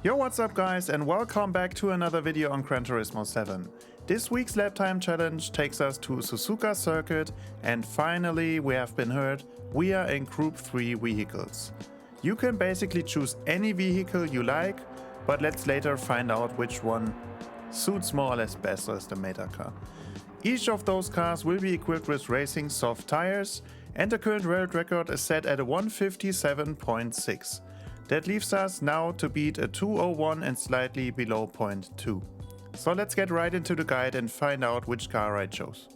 Yo, what's up guys, and welcome back to another video on Gran Turismo 7. This week's lap time challenge takes us to Suzuka Circuit, and finally we have been heard, we are in Group 3 vehicles. You can basically choose any vehicle you like, but let's later find out which one suits more or less best as the meta car. Each of those cars will be equipped with racing soft tires, and the current world record is set at a 157.6. That leaves us now to beat a 201 and slightly below 0.2. So let's get right into the guide and find out which car I chose.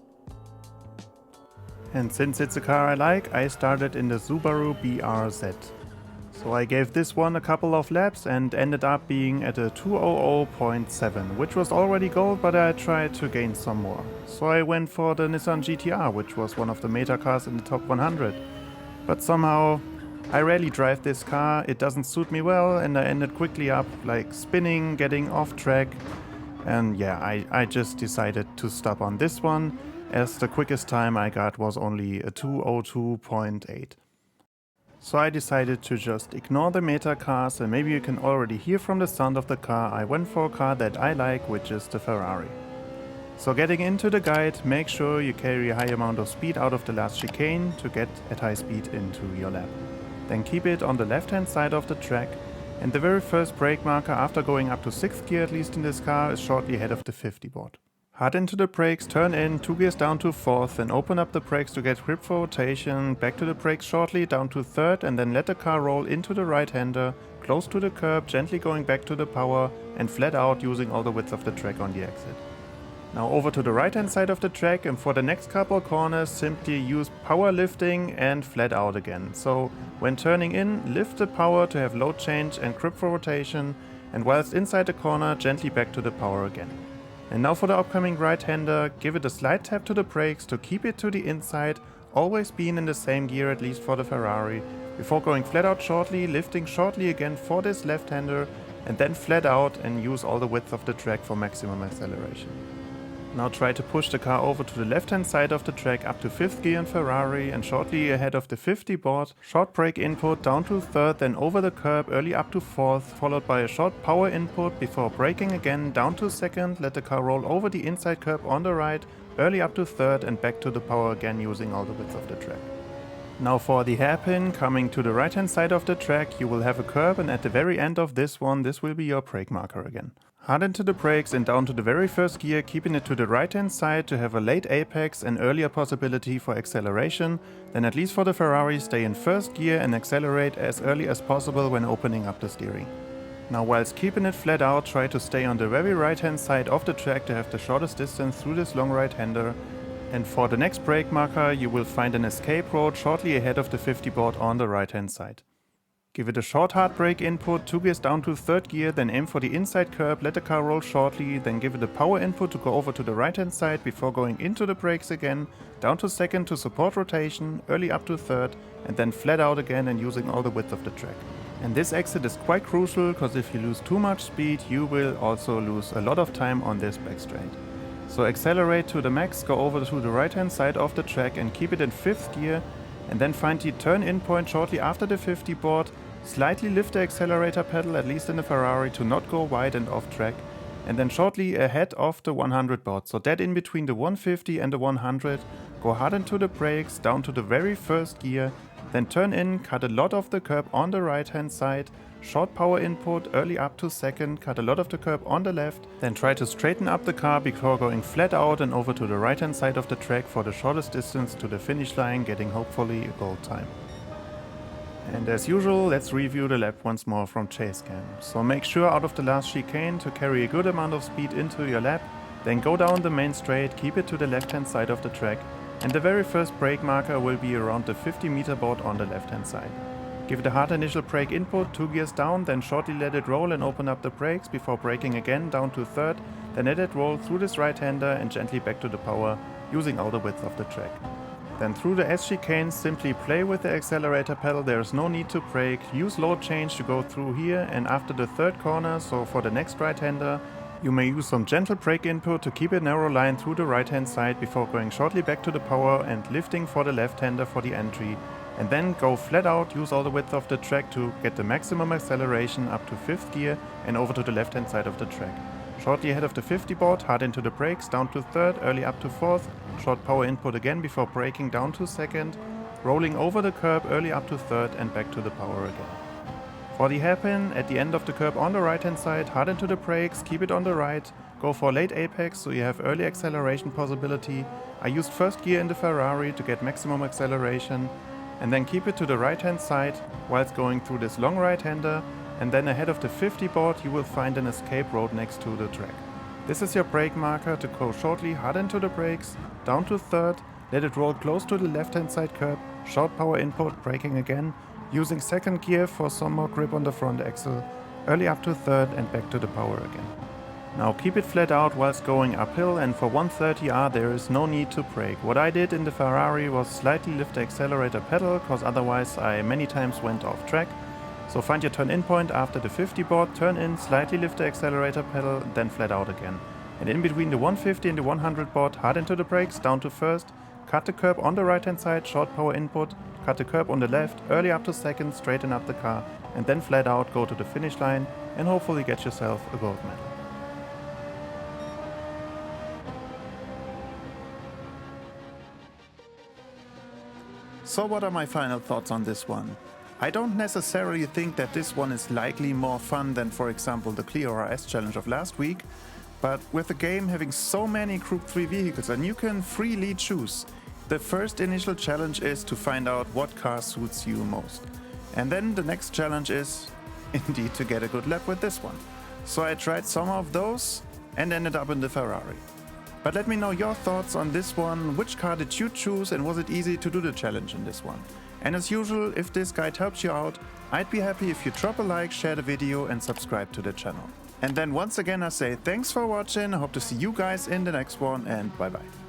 And since it's a car I like, I started in the Subaru BRZ. So I gave this one a couple of laps and ended up being at a 200.7, which was already gold, but I tried to gain some more. So I went for the Nissan GT-R, which was one of the meta cars in the top 100. But somehow I rarely drive this car, it doesn't suit me well, and I ended quickly up like spinning, getting off track, and yeah, I just decided to stop on this one, as the quickest time I got was only a 202.8. So I decided to just ignore the meta cars, and maybe you can already hear from the sound of the car, I went for a car that I like, which is the Ferrari. So getting into the guide, make sure you carry a high amount of speed out of the last chicane to get at high speed into your lap. Then keep it on the left hand side of the track, and the very first brake marker after going up to 6th gear, at least in this car, is shortly ahead of the 50 board. Hard into the brakes, turn in, 2 gears down to 4th, then open up the brakes to get grip for rotation, back to the brakes shortly, down to 3rd, and then let the car roll into the right hander, close to the curb, gently going back to the power, and flat out using all the width of the track on the exit. Now over to the right hand side of the track, and for the next couple corners simply use power lifting and flat out again. So when turning in, lift the power to have load change and grip for rotation, and whilst inside the corner, gently back to the power again. And now for the upcoming right hander, give it a slight tap to the brakes to keep it to the inside, always being in the same gear at least for the Ferrari, before going flat out shortly, lifting shortly again for this left hander, and then flat out and use all the width of the track for maximum acceleration. Now try to push the car over to the left hand side of the track up to 5th gear in Ferrari and shortly ahead of the 50 board, short brake input down to 3rd, then over the curb early up to 4th, followed by a short power input before braking again down to 2nd, let the car roll over the inside curb on the right, early up to 3rd and back to the power again using all the width of the track. Now for the hairpin, coming to the right hand side of the track, you will have a curb, and at the very end of this one, this will be your brake marker again. Hard into the brakes and down to the very first gear, keeping it to the right hand side to have a late apex and earlier possibility for acceleration, then at least for the Ferrari stay in first gear and accelerate as early as possible when opening up the steering. Now whilst keeping it flat out, try to stay on the very right hand side of the track to have the shortest distance through this long right hander, and for the next brake marker you will find an escape road shortly ahead of the 50 board on the right hand side. Give it a short hard brake input, 2 gears down to 3rd gear, then aim for the inside curb, let the car roll shortly, then give it a power input to go over to the right hand side before going into the brakes again, down to 2nd to support rotation, early up to 3rd, and then flat out again and using all the width of the track. And this exit is quite crucial, because if you lose too much speed, you will also lose a lot of time on this back straight. So accelerate to the max, go over to the right hand side of the track and keep it in 5th gear, and then find the turn in point shortly after the 50 board, slightly lift the accelerator pedal, at least in the Ferrari, to not go wide and off track, and then shortly ahead of the 100 board, so that in between the 150 and the 100, go hard into the brakes, down to the very first gear, then turn in, cut a lot of the curb on the right hand side, short power input early up to 2nd, cut a lot of the curb on the left, then try to straighten up the car before going flat out and over to the right hand side of the track for the shortest distance to the finish line, getting hopefully a gold time. And as usual, let's review the lap once more from chase cam. So make sure out of the last chicane to carry a good amount of speed into your lap, then go down the main straight, keep it to the left hand side of the track, and the very first brake marker will be around the 50 meter board on the left hand side. Give it a hard initial brake input, 2 gears down, then shortly let it roll and open up the brakes before braking again down to 3rd, then let it roll through this right hander and gently back to the power using all the width of the track. Then through the S chicane, simply play with the accelerator pedal, there is no need to brake, use load change to go through here, and after the 3rd corner, so for the next right hander, you may use some gentle brake input to keep a narrow line through the right hand side before going shortly back to the power and lifting for the left hander for the entry, and then go flat out, use all the width of the track to get the maximum acceleration up to 5th gear and over to the left hand side of the track. Shortly ahead of the 50 board, hard into the brakes, down to 3rd, early up to 4th, short power input again before braking down to 2nd, rolling over the curb early up to 3rd and back to the power again. For the hairpin, at the end of the curb on the right hand side, hard into the brakes, keep it on the right, go for late apex so you have early acceleration possibility. I used 1st gear in the Ferrari to get maximum acceleration, and then keep it to the right hand side whilst going through this long right hander, and then ahead of the 50 board you will find an escape road next to the track. This is your brake marker to go shortly hard into the brakes, down to 3rd, let it roll close to the left hand side curb, short power input, braking again, using 2nd gear for some more grip on the front axle, early up to 3rd and back to the power again. Now keep it flat out whilst going uphill, and for 130R there is no need to brake. What I did in the Ferrari was slightly lift the accelerator pedal, cause otherwise I many times went off track. So find your turn in point after the 50 board, turn in, slightly lift the accelerator pedal, then flat out again. And in between the 150 and the 100 board, hard into the brakes, down to 1st, cut the curb on the right hand side, short power input, cut the curb on the left, early up to 2nd, straighten up the car, and then flat out go to the finish line and hopefully get yourself a gold medal. So what are my final thoughts on this one? I don't necessarily think that this one is likely more fun than, for example, the Clio RS challenge of last week, but with the game having so many Group 3 vehicles and you can freely choose, the first initial challenge is to find out what car suits you most. And then the next challenge is indeed to get a good lap with this one. So I tried some of those and ended up in the Ferrari. But let me know your thoughts on this one. Which car did you choose and was it easy to do the challenge in this one? And as usual, if this guide helps you out, I'd be happy if you drop a like, share the video and subscribe to the channel. And then once again I say thanks for watching, I hope to see you guys in the next one and bye bye.